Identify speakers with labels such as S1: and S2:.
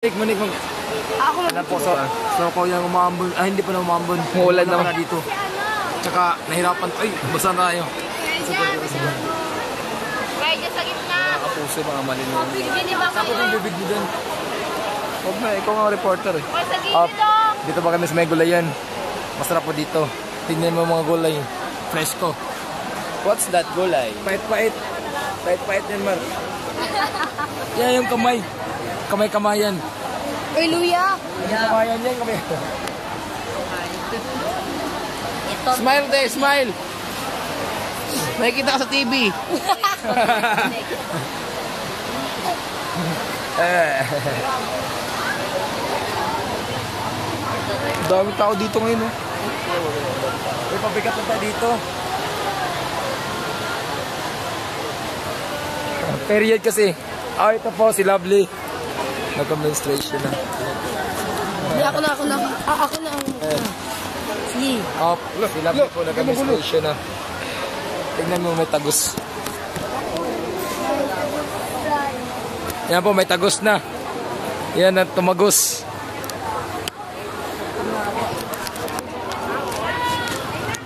S1: Manik.
S2: Ako
S1: Alam po, so ko yung umambon. Hindi pa na umambon.
S3: Umulan naman
S1: na dito. Tsaka nahirapan. Ay, basa na tayo.
S2: Kaya dyan sa gitna.
S3: Kapuso mga malinaw.
S2: Bibili ba
S1: Saan ko
S2: kayo?
S1: yung bibig mo dyan?
S3: Huwag na, ikaw nga reporter eh.
S2: O sa gilid oh.
S1: Dito ba kami sa may gulayan? Masarap po dito. Tingnan mo mga gulay. Fresh ko.
S3: What's that gulay?
S1: Pait-pait. Pait-pait yan, Mar. Yan yung kamay. Kamay-kamayan.
S2: Uy, luya.
S1: Kamayan yan, kamay.
S2: Ito.
S3: Smile day, smile! Nakikita ka sa TV.
S1: Dami tao dito ngayon, oh. May pabigat na tayo dito. Period kasi. Ito po si Lovely. Nag-menstruation na.
S2: Hindi, ako na. Ako na. Sige.
S1: Si Lovely po nag-menstruation na. Tignan mo, may tagos. Yan po, may tagos na. Yan, tumagos.